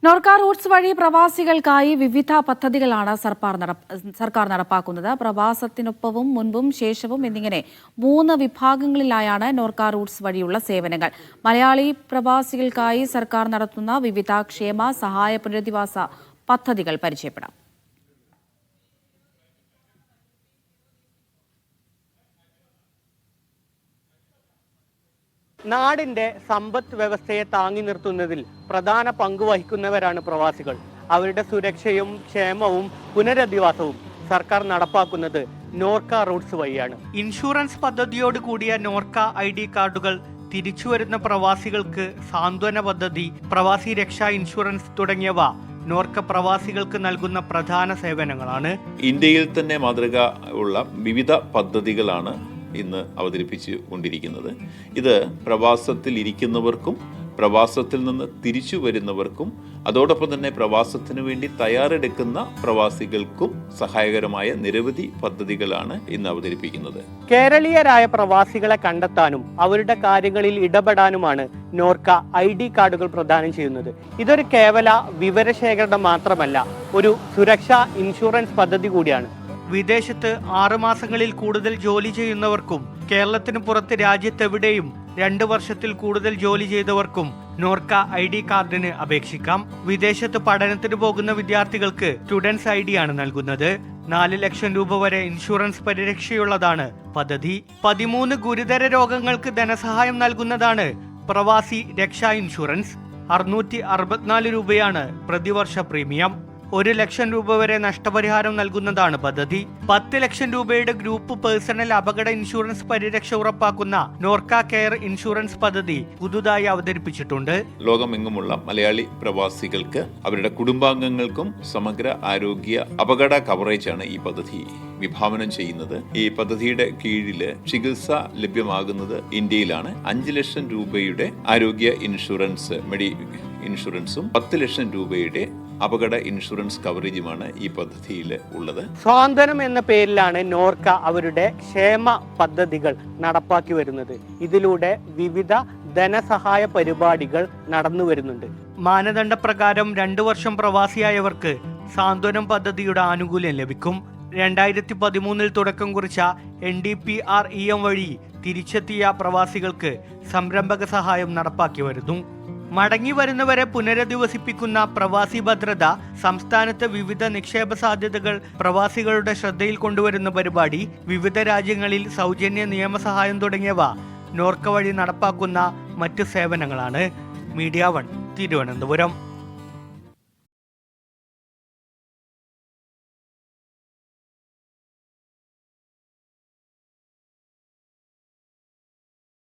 Norka Roots വഴി പ്രവാസികൾക്കായി വിവിധ പദ്ധതികളാണ് സർക്കാർ നടപ്പാക്കുന്നത്. പ്രവാസത്തിനൊപ്പവും മുൻപും ശേഷവും എന്നിങ്ങനെ 3 വിഭാഗങ്ങളിലായാണ് നോർക്ക റൂട്ട്സ് വഴിയുള്ള സേവനങ്ങൾ. മലയാളി പ്രവാസികൾക്കായി സർക്കാർ നടത്തുന്ന വിവിധ ക്ഷേമ സഹായ പുനരധിവാസ പദ്ധതികൾ പരിചയപ്പെടാം. നാടിന്റെ സമ്പദ് വ്യവസ്ഥയെ താങ്ങി നിർത്തുന്നതിൽ പ്രധാന പങ്ക് വഹിക്കുന്നവരാണ് പ്രവാസികൾ. അവരുടെ സുരക്ഷയും ക്ഷേമവും പുനരധിവാസവും സർക്കാർ നടപ്പാക്കുന്നത് നോർക്ക റൂട്ട്സ് വഴിയാണ്. ഇൻഷുറൻസ് പദ്ധതിയോട് കൂടിയ നോർക്ക ID കാർഡുകൾ തിരിച്ചുവരുന്ന പ്രവാസികൾക്ക് സാന്ത്വന പദ്ധതി, പ്രവാസി രക്ഷാ ഇൻഷുറൻസ് തുടങ്ങിയവ നോർക്ക പ്രവാസികൾക്ക് നൽകുന്ന പ്രധാന സേവനങ്ങളാണ്. ഇന്ത്യയിൽ തന്നെ മാതൃക ഉള്ള വിവിധ പദ്ധതികളാണ് ഇന്ന് അവതരിപ്പിച്ചു കൊണ്ടിരിക്കുന്നത്. ഇത് പ്രവാസത്തിൽ ഇരിക്കുന്നവർക്കും പ്രവാസത്തിൽ നിന്ന് തിരിച്ചു വരുന്നവർക്കും അതോടൊപ്പം തന്നെ പ്രവാസത്തിനു വേണ്ടി തയ്യാറെടുക്കുന്ന പ്രവാസികൾക്കും സഹായകരമായ നിരവധി പദ്ധതികളാണ് ഇന്ന് അവതരിപ്പിക്കുന്നത്. കേരളീയരായ പ്രവാസികളെ കണ്ടെത്താനും അവരുടെ കാര്യങ്ങളിൽ ഇടപെടാനുമാണ് നോർക്ക ID കാർഡുകൾ പ്രദാനം ചെയ്യുന്നത്. ഇതൊരു കേവല വിവരശേഖരണം മാത്രമല്ല, ഒരു സുരക്ഷാ ഇൻഷുറൻസ് പദ്ധതി കൂടിയാണ്. വിദേശത്ത് 6 മാസങ്ങളിൽ കൂടുതൽ ജോലി ചെയ്യുന്നവർക്കും കേരളത്തിന് പുറത്ത് രാജ്യത്തെവിടെയും 2 വർഷത്തിൽ കൂടുതൽ ജോലി ചെയ്തവർക്കും നോർക്ക ID കാർഡിന് അപേക്ഷിക്കാം. വിദേശത്ത് പഠനത്തിന് പോകുന്ന വിദ്യാർത്ഥികൾക്ക് സ്റ്റുഡൻസ് ID ആണ് നൽകുന്നത്. 4 ലക്ഷം രൂപ വരെ ഇൻഷുറൻസ് പരിരക്ഷയുള്ളതാണ് പദ്ധതി. 13 ഗുരുതര രോഗങ്ങൾക്ക് ധനസഹായം നൽകുന്നതാണ് പ്രവാസി രക്ഷാ ഇൻഷുറൻസ്. 664 രൂപയാണ് പ്രതിവർഷ പ്രീമിയം. 1 ലക്ഷം രൂപ വരെ നഷ്ടപരിഹാരം നൽകുന്നതാണ് പദ്ധതി. 10 ലക്ഷം രൂപയുടെ ഗ്രൂപ്പ് പേഴ്സണൽ അപകട ഇൻഷുറൻസ് പരിരക്ഷ ഉറപ്പാക്കുന്ന നോർക്ക കെയർ ഇൻഷുറൻസ് പദ്ധതി പുതുതായി അവതരിപ്പിച്ചിട്ടുണ്ട്. ലോകമെങ്ങുമുള്ള മലയാളി പ്രവാസികൾക്ക് അവരുടെ കുടുംബാംഗങ്ങൾക്കും സമഗ്ര ആരോഗ്യ അപകട കവറേജാണ് ഈ പദ്ധതി വിഭാവനം ചെയ്യുന്നത്. ഈ പദ്ധതിയുടെ കീഴിൽ ചികിത്സ ലഭ്യമാകുന്നത് ഇന്ത്യയിലാണ്. 5 ലക്ഷം രൂപയുടെ ആരോഗ്യ ഇൻഷുറൻസ് ഇൻഷുറൻസും 10 ലക്ഷം രൂപയുടെ അപകട ഇൻഷുറൻസ് കവറേജുമാണ് ഈ പദ്ധതിയിൽ ഉള്ളത്. സ്വാന്തനം എന്ന പേരിലാണ് നോർക്ക അവരുടെ ക്ഷേമ പദ്ധതികൾ നടപ്പാക്കി വരുന്നത്. ഇതിലൂടെ വിവിധ ധനസഹായ പരിപാടികൾ നടന്നു വരുന്നുണ്ട്. മാനദണ്ഡപ്രകാരം 2 വർഷം പ്രവാസിയായവർക്ക് സാന്ത്വനം പദ്ധതിയുടെ ആനുകൂല്യം ലഭിക്കും. 2013 തുടക്കം കുറിച്ച NDPREM വഴി തിരിച്ചെത്തിയ പ്രവാസികൾക്ക് സംരംഭക സഹായം നടപ്പാക്കി വരുന്നു. മടങ്ങി വരുന്നവരെ പുനരധിവസിപ്പിക്കുന്ന പ്രവാസി ഭദ്രത, സംസ്ഥാനത്തെ വിവിധ നിക്ഷേപ സാധ്യതകൾ പ്രവാസികളുടെ ശ്രദ്ധയിൽ കൊണ്ടുവരുന്ന പരിപാടി, വിവിധ രാജ്യങ്ങളിൽ സൗജന്യ നിയമസഹായം തുടങ്ങിയവ നോർക്ക വഴി നടപ്പാക്കുന്ന മറ്റ് സേവനങ്ങളാണ്. മീഡിയ 1 തിരുവനന്തപുരം.